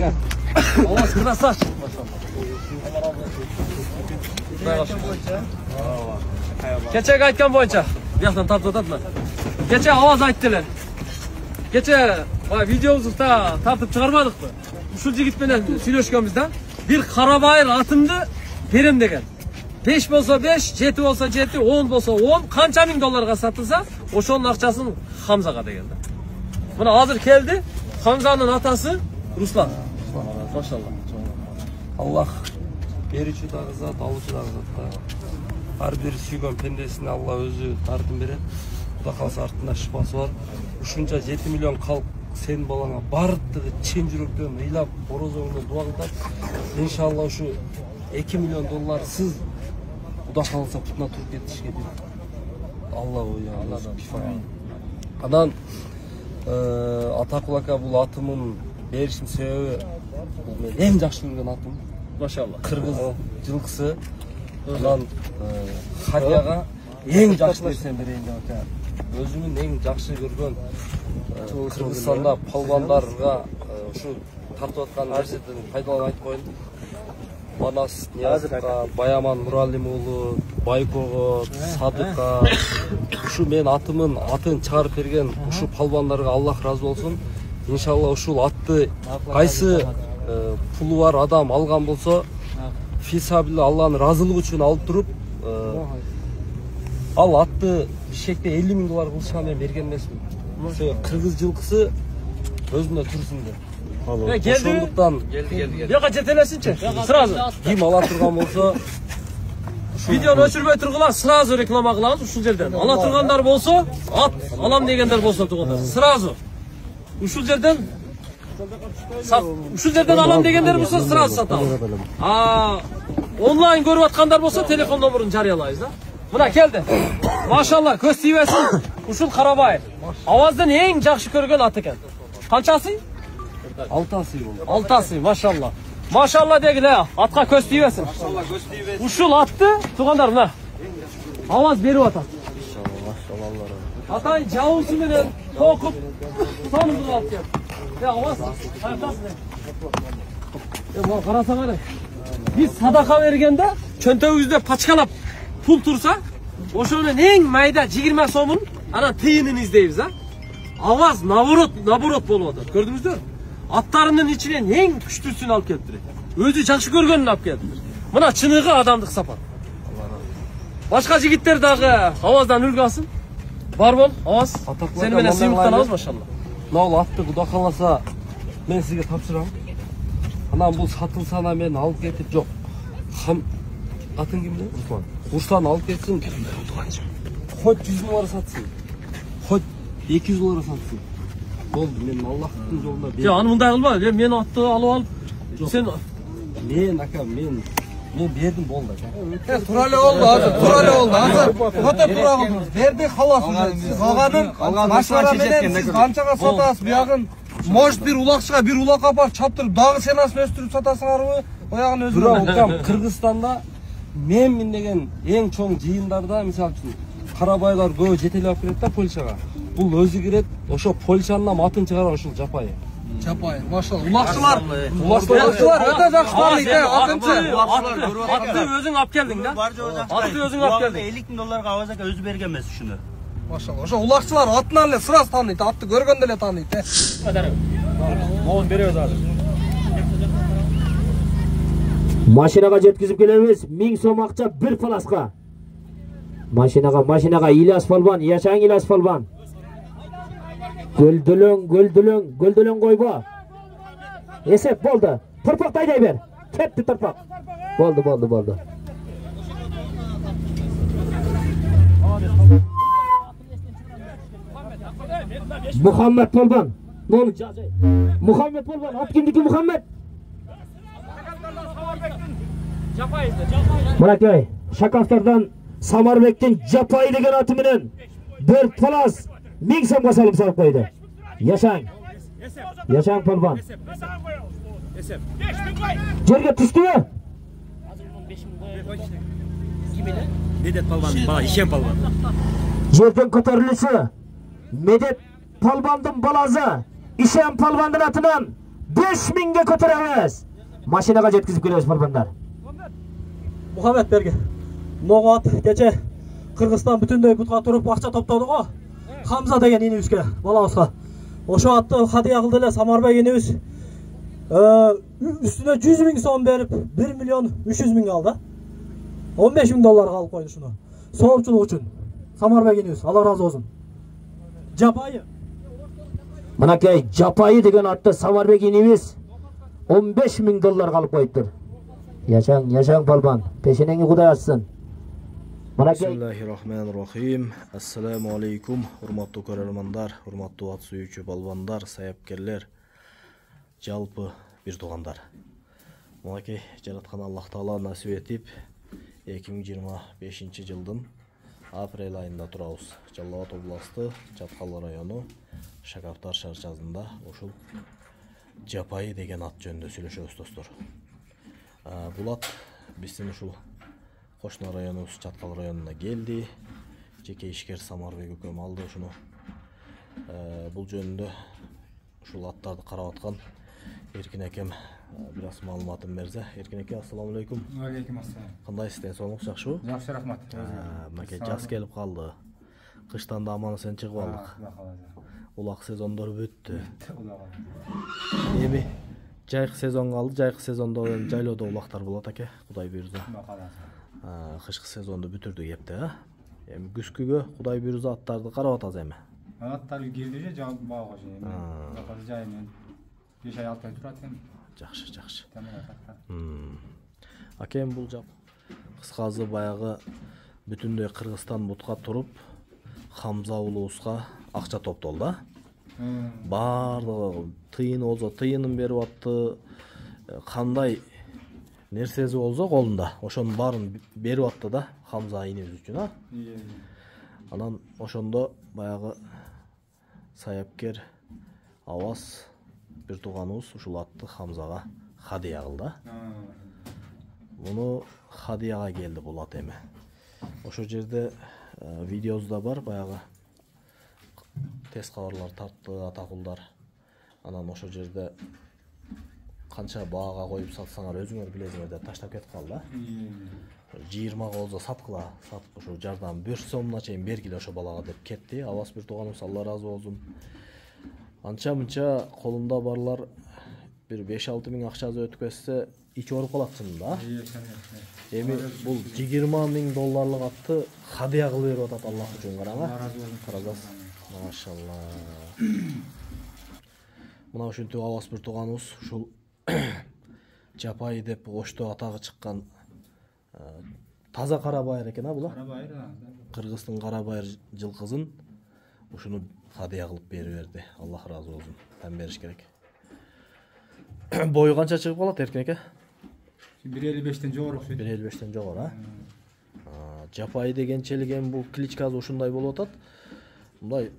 aka. Ovoz krasavчик, maşallah. Kechagi aytgan bo'yicha, bu yoqdan tortib o'tadilar. Kecha ovoz aytdilar. Kecha videomizda tartib chiqarmadikmi? Shu yigit bilan söylashganimizda bir Qarabayir atımni berim degan. 5 bo'lsa 5, 7 bo'lsa 7, 10 bo'lsa 10, qancha ming dollarga sotilsa, o'shoning aqchasini Hamzaga deganda. Buni hozir keldi. Hamzaning otasi Ruslan. Maşallah. Allah berişi de zat, alıcı da zat. Her bir suygan pendesine Allah özü tartım beret. Bu da kalsa artında şifası var. Uşunca 7 milyon kalk sen balana barıttığı çen жүрөктөн ыйлап борозоңду дуа кылып иншалла şu 2 milyon dollar siz bu da kalsa putuna turup yetişke deyip Allah o ya Allah'dan kifaya. Adan Atakul aka bu atımın berişim sebebi en жақсы көрген atım. Maşallah. Kırgız жылқысы. Adan Hadiyaga en жақсы берсем берейін aka. Özümün en жақсы көрген Kırgızstanda palvanlarga şu tartып atқан нәрседен пайдаланып айтып қояйын. Манас Ниязовқа, Баяман Нуралимұлы, Байкоға, Садыққа, şu мен атымын атын шығарып берген şu palvanlarga Allah razı olsun. İnşallah şu atты qayсы pulu var adam algan bolsa fisabilillah Allah'ın razılığı için alıp durup al atты Bişkekte 50 bin dolar kılışa ben bergen emasmın. Kırgız жылқысы özünde tursun de. Geldi. Yo'qa jetelesinchi. Sразу. Kim ala turgan bolsa videoni o'chirmay turg'ular, sразу reklama qilamiz shu yerdan. Ala turganlar bolsa, at alam deganlar bolsa turganlar. Sразу. Shu yerdan alam deganlar bolsa sразу satamiz. Onlayn ko'rib atqanlar bolsa telefon nomerini jariyalaymiz da. Buna keldi. Maşallah ko'z tiyversin. Ushul Qarabayir. Ovozdan eng yaxshi ko'rgan at ekan. Qanchasi? 6 asıy oldu. 6 asıy maşallah. Maşallah degiler. Atqa ko'z tiyversin. Maşallah ko'z tiyversin. Ushul atты tug'anlar mana. Ovoz berib atat. Maşallah Allah razı. Atay javusi bilan to'qib sonimni olgan. Ya ovoz qayerdasan? Bu qarasang mana. Biz sadaqa berganda cho'ntagingizda pachkalab pul tursa, o'shoning eng mayda 20 so'min ana tiyinini izlaymiz ha. Ovoz naborot bo'lib o'tadi. Ko'rdingizmi? Atlarının içine en güçlüsünü alıp geldiler. Özü жақсы көргөнүн alıp geldiler. Mına çınığı adamdık sapar. Başka jigitler dağı avazdan ülgü alsın. Var bol, avaz. Sen mene sıyımıktan avaz maşallah. Nağıl attı, kuda kalasa ben size tapşıram. Anam bu satılsana ben alıp getip yok. Atın kimdi? Ruslan. Ruslan alıp getsin. Hot 100 dolara satsın. Hot 200 dolara satsın. Oldu men Allah'ın yolunda ben. Ya anımında kılma. Men attı alıp sen men aka men berdim boldu. Turale oldu hazır. Turale oldu hazır. Foto tura kıldınız. Verdik halas. Siz alganın maşvara menen siz kançaga satасыз. Buyagın может bir ulakçıga bir ulak apar çaptırıp dağı senasını östürüp satasыңарбы? Oyağın özü. Tura ukam Kırgızstanda men degen en çoğ жыйындарда misal üçün Qarabaylar көбү жетелеп алып келет да Польшага. Бұл өзі кірет, ошо Польшаннан атын чыгарган ушул Жапай. Жапай, машалла. Улакчылар өтө жакшы таанıydı. Atты өзүң алып келдиң да? Atты өзүң алып келдиң. 50 bin dolarга аваз ака өзү берген эмес ушуну. Машалла. Ошо улакчылар атынан эле сразу таанıydı. Атты көргөндө эле таанıyды. Могун беребиз азыр. Машинага жеткизип келебиз. 1000 сом акча bir фласка. Машинаға İlyas Palban, yaşayan İlyas Palban. Göldülün koyba. Esep boldu. Tırpak dayday ber. Ketdi tırpak. Boldu. Muhammed Palban. Muhammed Palban. At kimdiki Muhammed? Bırakay. Şakaflardan Samarbek'ten Japay degen atı menen 4 falas 1000 somga salıp salıp koydu. Yaşan Palban. Jerge düştü mü? Medet Palban, bala İşen Palban. Jerden kotarılışı Medet Palban'dın balazı İşen Palban'dın atından 5000'ge kötüremiz. Maşinaga jetkizip kelebиз balbandar. Muhammed Berge. Noğat gece Kırgızstan bütünдөй butqa turup akça toptodu go. Hamza деген инибизге, балабызга. Ошо атты хадия кылды эле Самарбек инибиз. Üstüne 100 000 son berip 1 milyon 300 000 aldı. 15 000 dolar alıp koydu şunu. Soğukçuluk için. Samarbek inibиз. Allah razı olsun. Japayı. Mınakey Japayı деген atты Samarbek inibиз 15 000 dolar alıp koyuptur. Yaşaң balban. Peşinеңи Kuday açsın. Bismillahirrahmanirrahim. Assalamu alaikum. Hurmatlı көрермандар, hurmatlı at suyucu balbanlar, sayapkerler, жалпы bir туғандар. Мынакей жараткан Аллах Таала насип етип 2025 жылдын апрель айында турабыз. Жалал Абад областы, Чаткал району, Шакаптар шарчасында ушул Жапайы деген ат жөнүндө сүйлөшөбүз достор. Бул ат биздин ушул Кошуна районубуз Чаткал районуна келди. Жеке ишкер Самарбек өкөм алды ушуну. Бул жөнүндө ушул аттарды карап аткан Эркин акем бир аз маалыматын берсе. Эркин аке, ассаламу алейкум. Алейкум ассалам. Кандайсыз, ден-соолугуңуз жакшыбы? Жакшы, рахмат. Мынакей жаз келип калды. Кыштан да аман эсен чыгып алдык. Улак сезондор бүттү. Эми жайкы сезон калды. Жайкы сезондо жайлоодо улактар болот аке. Кудай буйрса. Кышкы сезонду бүтүрдү кепти, Эми күзгүгө Кудай буйрса аттарды карап атабыз эми. Аттар келди же жаап багага же эми. Акыры жай менен 5 ай 6 ай турат эми. Жакшы. Акем бул жап кыскасы баягы бүтүндөй Кыргызстан бутка туруп Хамза уулубузга акча топтолду да. Баардыгы тыйын болсо тыйынын берип атты. Кандай нерсеси болсо колунда ошонун баарын берип атты да Хамза инибиз үчүн, Анан ошондо баягы саяпкер Аваз бир тууганыбыз ушул атты Хамзага хадия кылды. Муну хадияга келди бул ат эми. Ошол жерде видеосу да бар, баягы тез кабарлар тартты атакулдар. Анан ошол жерде канча баага коюп сатсаңар өзүңөр билесиңер деп таштап кетип калды. 20 болсо саткыла, ушу жардам 1 сомуна чейин бергиле ошо балага деп кетти. Аваз бир тууганыбыз, Алла разы болсун. Анча-мынча колунда барлар бир 5-6 миң акчасы өтүп кетсе ич ооруп калат чынында. Эми бул 20 000 долларлык атты хадия кылып берип атат Аллах үчүн, караңыз. Машалла. Мына ушинтип Аваз бир тууганыбыз ушул Жапайы деп Ошто атагы чыккан таза кара байыр экен, бул. Кыргыздын кара байыр жылкысын ушуну хадия кылып берип берди. Аллах разы болсун. Тан бериш керек. Бою канча чыгып калат Эркин аке? 1.55-тен жогору окшойт. 1.55-тен жогору, Жапайы дегенчелик эми бул кличкасы ушундай болуп атат. Мындай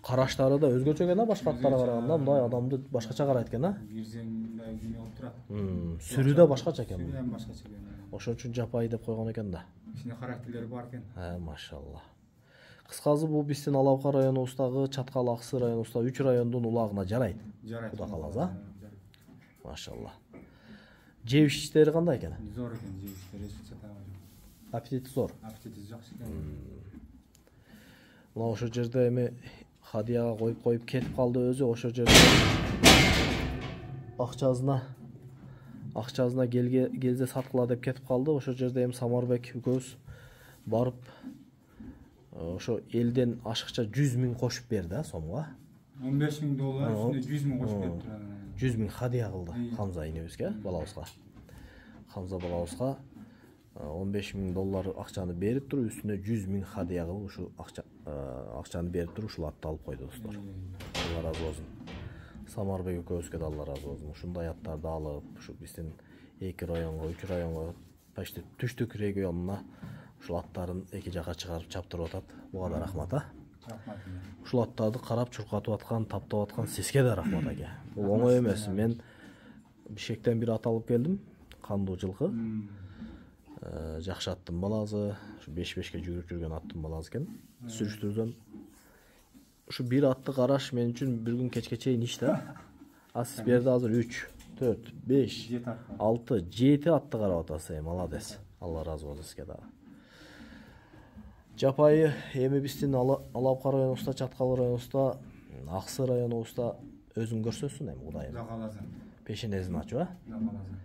караштары да өзгөчө экен, башка аттарга караганда мындай адамды башкача карайт экен, Кирсеңдай күнү болуп турат. Сүрү да башкача экен. Сүрү да башкача экен. Ошон үчүн Жапайы деп койгон экен да. Ичинде характерлери бар экен. Машалла. Кыскасы бул биздин Алабка районубуздагы, Чаткал Аксы районубуздагы 3 райондун улагына жарайт. Куда каласа. Машалла. Жеп иштери кандай экен? Зор экен, жеп иштери чатага жок. Аппетити зор. Аппетити жакшы экен. Мына ошол жерде эми хадияга коюп кетип калды өзү. Ошол жерде акчасына келсе саткыла деп кетип калды. Ошол жерде эми Самарбек экөөбүз барып ошо элден ашыкча 100 000 кошуп берди, сомго. 15 000 доллар үстүнө 100 000 кошуп берип турат. 100 000 хадия кылды Хамза инибизге, балабызга. Хамза балабызга 15 000 доллар акчаны берип туруп, үстүнө 100 000 хадия кылып, ушу акчаны берип туруп, ушул атты алып койду достор. Алла разы болсун. Самарбек экөөбүзгө да Алла разы болсун. Ушундай аттарды алып, ушу биздин 2 районго, 3 районго, почти түштүк регионуна ушул аттарын эки жака чыгарып чаптырып атат. Буга да рахмат, Рахмат. Ушул аттарды карап чуркатып аткан, таптап аткан сизге да рахмат аке. Бул оңой эмес. Мен Бишкектен бир ат алып келдим, кандуу жылкы. Жакшы аттын баласы, ушу 5-5ке жүгүрүп жүргөн аттын баласы экен. Сүрүштүрдүм. Ушу бир атты караш мен үчүн бир күн кечке чейин иш да. А сиз берди азыр 3, 4, 5, 6, 7 атты карап атасыз. Молодец. Алла разы болсун сизге дагы. Жапайы эми биздин Алапка районубузда, Чаткал районубузда, Аксы районубузда өзүң көрсөтсүн эми Кудайым. Кудай кааласа. Пешенесин ачып, а? Кудай кааласа.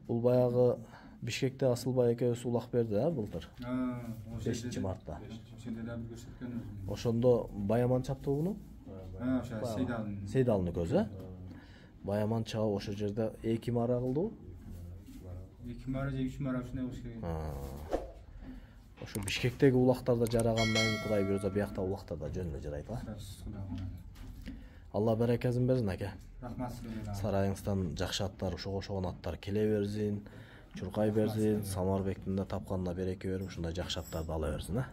Бул баягы Бишкекте Асылбай экөөбүз улак берди, а, былтыр. 5 мартта. 5-ші көрсөткөн өзүм. Ошондо Баяман чапты буну? Ошо Сейдалдын. Сейдалдын көзү, а? Баяман чабып ошо жерде 2 мара кылдыбы? 2 мара же 3 мара ушундай болуш керек. Ошо Бишкектеги улактарда жарагандан кийин Кудай буйрса биякта улактарда жөн эле жарайт, а? Алла берекесин берсин, аке. Рахмат сизге. Сарайыңыздан жакшы аттар, ошого окшогон аттар келе берсин, чуркай берсин, Самарбектин да тапканына береке берип, ушундай жакшы аттарды ала берсин, а?